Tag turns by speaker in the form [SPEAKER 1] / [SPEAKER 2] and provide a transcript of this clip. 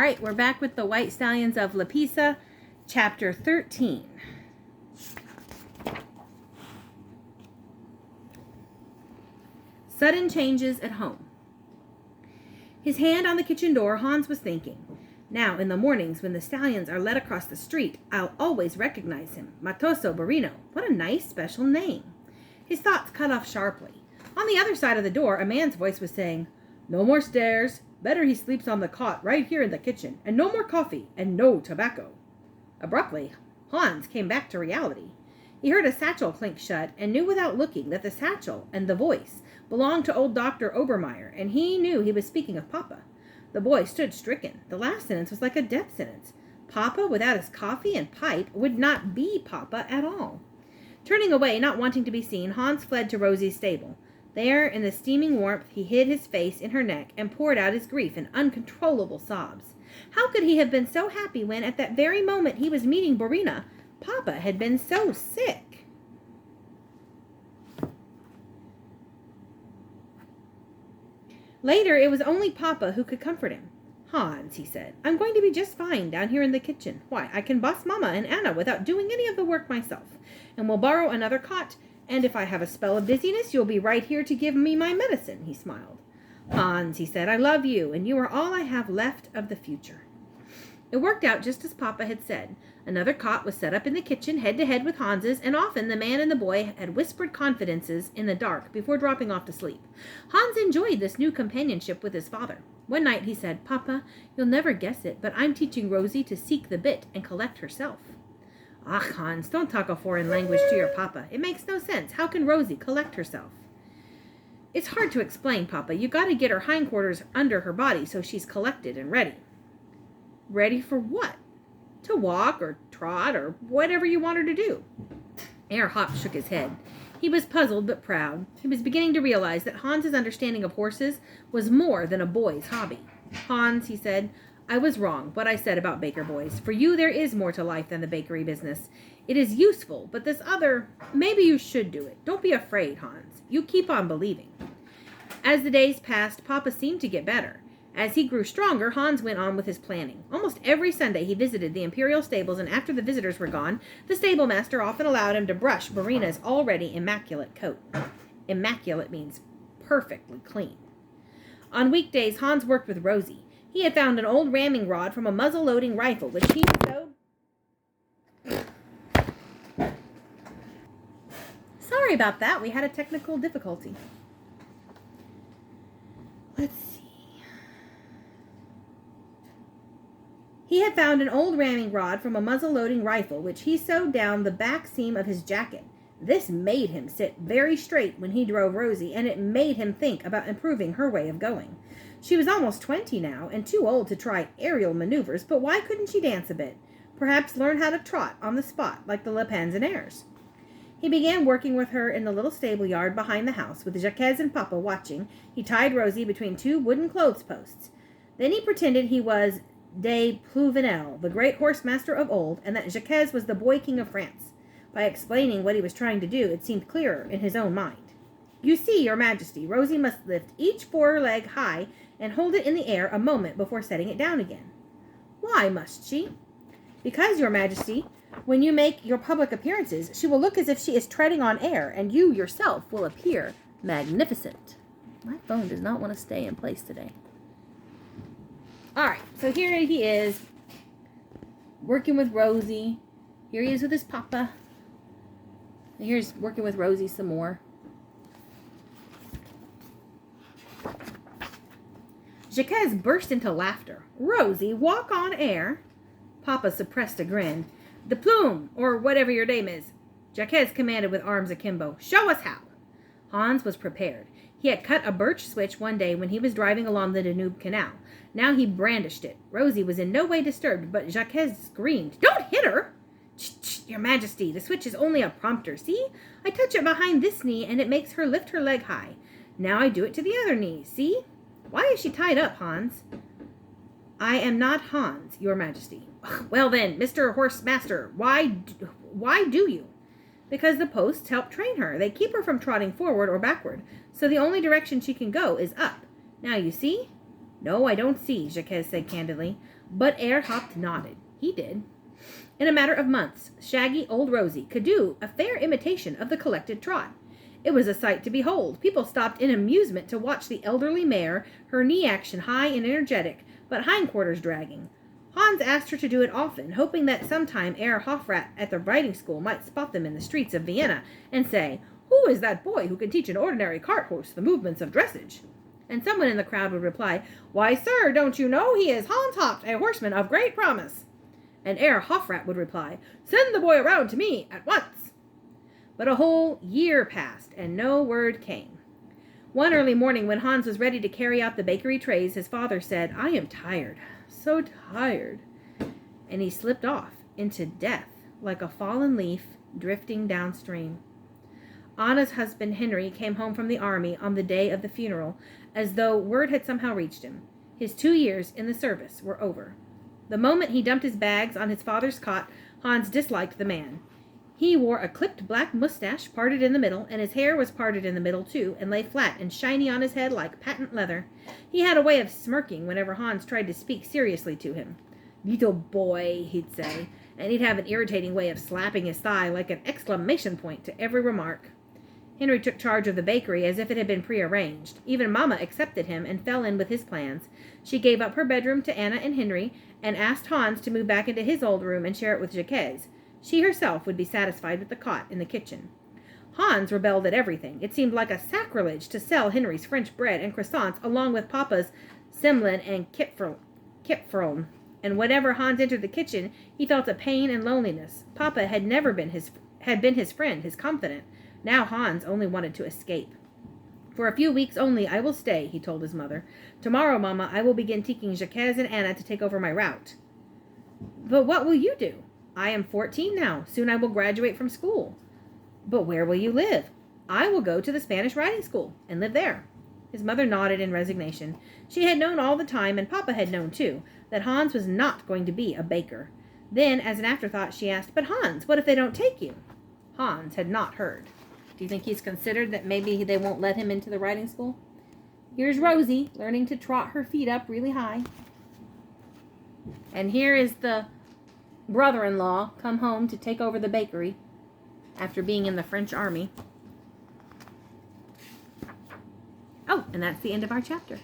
[SPEAKER 1] All right, we're back with the White Stallions of Lipizza, chapter 13. Sudden changes at home. His hand on the kitchen door, Hans was thinking. Now, in the mornings when the stallions are led across the street, I'll always recognize him. Matoso Barino. What a nice special name. His thoughts cut off sharply. On the other side of the door, a man's voice was saying, "No more stairs. Better he sleeps on the cot right here in the kitchen. And no more coffee. And no tobacco." Abruptly, Hans came back to reality. He heard a satchel clink shut and knew without looking that the satchel and the voice belonged to old Dr. Obermeyer, and he knew he was speaking of Papa. The boy stood stricken. The last sentence was like a death sentence. Papa, without his coffee and pipe, would not be Papa at all. Turning away, not wanting to be seen, Hans fled to Rosie's stable. There, in the steaming warmth, he hid his face in her neck and poured out his grief in uncontrollable sobs. How could he have been so happy when, at that very moment he was meeting Borina, Papa had been so sick? Later, it was only Papa who could comfort him. "Hans," he said, "I'm going to be just fine down here in the kitchen. Why, I can boss Mama and Anna without doing any of the work myself. And we'll borrow another cot, and if I have a spell of dizziness, you'll be right here to give me my medicine," he smiled. "Hans," he said, "I love you, and you are all I have left of the future." It worked out just as Papa had said. Another cot was set up in the kitchen, head-to-head with Hans's, and often the man and the boy had whispered confidences in the dark before dropping off to sleep. Hans enjoyed this new companionship with his father. One night he said, "Papa, you'll never guess it, but I'm teaching Rosie to seek the bit and collect herself." "Ach, Hans, don't talk a foreign language to your Papa. It makes no sense. How can Rosie collect herself?" "It's hard to explain, Papa. You got to get her hindquarters under her body so she's collected and ready." "Ready for what?" "To walk or trot or whatever you want her to do." Herr Hop shook his head. He was puzzled but proud. He was beginning to realize that Hans's understanding of horses was more than a boy's hobby. "Hans," he said, "I was wrong, what I said about baker boys. For you there is more to life than the bakery business. It is useful, but this other, maybe you should do it. Don't be afraid, Hans. You keep on believing." As the days passed, Papa seemed to get better. As he grew stronger, Hans went on with his planning. Almost every Sunday he visited the imperial stables, and after the visitors were gone, the stable master often allowed him to brush Borina's already immaculate coat. Immaculate means perfectly clean. On weekdays, Hans worked with Rosie. He had found an old ramming rod from a muzzle-loading rifle, which he sewed... Sorry about that. We had a technical difficulty. Let's see. He had found an old ramming rod from a muzzle-loading rifle, which he sewed down the back seam of his jacket. This made him sit very straight when he drove Rosie, and it made him think about improving her way of going. She was almost 20 now, and too old to try aerial maneuvers, but why couldn't she dance a bit? Perhaps learn how to trot on the spot, like the Le Panzaniers. He began working with her in the little stable yard behind the house, with Jacques and Papa watching. He tied Rosie between two wooden clothes posts. Then he pretended he was de Pluvinel, the great horse master of old, and that Jacques was the boy king of France. By explaining what he was trying to do, it seemed clearer in his own mind. "You see, Your Majesty, Rosie must lift each foreleg high and hold it in the air a moment before setting it down again." "Why must she?" "Because, Your Majesty, when you make your public appearances, she will look as if she is treading on air, and you yourself will appear magnificent." My phone does not want to stay in place today. All right, so here he is, working with Rosie. Here he is with his Papa. And here's working with Rosie some more. Jacques burst into laughter. "Rosie, walk on air?" Papa suppressed a grin. "De plume, or whatever your name is," Jacques commanded with arms akimbo. "Show us how." Hans was prepared. He had cut a birch switch one day when he was driving along the Danube Canal. Now he brandished it. Rosie was in no way disturbed, but Jacques screamed, "Don't hit her!" "Ch, Your Majesty, the switch is only a prompter. See? I touch it behind this knee, and it makes her lift her leg high. Now I do it to the other knee. See? Why is she tied up, Hans?" "I am not Hans, Your Majesty." "Well then, Mr. Horse Master, why do you?" "Because the posts help train her. They keep her from trotting forward or backward, so the only direction she can go is up. Now you see?" No, I don't see, Jacques said candidly. But Herr Haupt nodded. He did. In a matter of months, shaggy old Rosie could do a fair imitation of the collected trot. It was a sight to behold. People stopped in amusement to watch the elderly mare, her knee action high and energetic, but hindquarters dragging. Hans asked her to do it often, hoping that sometime Herr Hofrat at the riding school might spot them in the streets of Vienna and say, "Who is that boy who can teach an ordinary cart horse the movements of dressage?" And someone in the crowd would reply, "Why, sir, don't you know he is Hans Haupt, a horseman of great promise?" And Herr Hofrat would reply, "Send the boy around to me at once." But a whole year passed, and no word came. One early morning, when Hans was ready to carry out the bakery trays, his father said, "I am tired, so tired." And he slipped off into death like a fallen leaf drifting downstream. Anna's husband, Henry, came home from the army on the day of the funeral, as though word had somehow reached him. His 2 years in the service were over. The moment he dumped his bags on his father's cot, Hans disliked the man. He wore a clipped black mustache parted in the middle, and his hair was parted in the middle too, and lay flat and shiny on his head like patent leather. He had a way of smirking whenever Hans tried to speak seriously to him. "Little boy," he'd say, and he'd have an irritating way of slapping his thigh like an exclamation point to every remark. Henry took charge of the bakery as if it had been prearranged. Even Mamma accepted him and fell in with his plans. She gave up her bedroom to Anna and Henry, and asked Hans to move back into his old room and share it with Jacques. She herself would be satisfied with the cot in the kitchen. Hans rebelled at everything. It seemed like a sacrilege to sell Henry's French bread and croissants along with Papa's semmeln and kipferln. And whenever Hans entered the kitchen, he felt a pain and loneliness. Papa had never been his friend, his confidant. Now Hans only wanted to escape. "For a few weeks only I will stay," he told his mother. "Tomorrow, Mamma, I will begin teaching Jacques and Anna to take over my route." "But what will you do?" "I am 14 now. Soon I will graduate from school." "But where will you live?" "I will go to the Spanish riding school and live there." His mother nodded in resignation. She had known all the time, and Papa had known too, that Hans was not going to be a baker. Then, as an afterthought, she asked, "But Hans, what if they don't take you?" Hans had not heard. Do you think he's considered that maybe they won't let him into the riding school? Here's Rosie learning to trot her feet up really high. And here is the brother-in-law come home to take over the bakery after being in the French army. Oh, and that's the end of our chapter.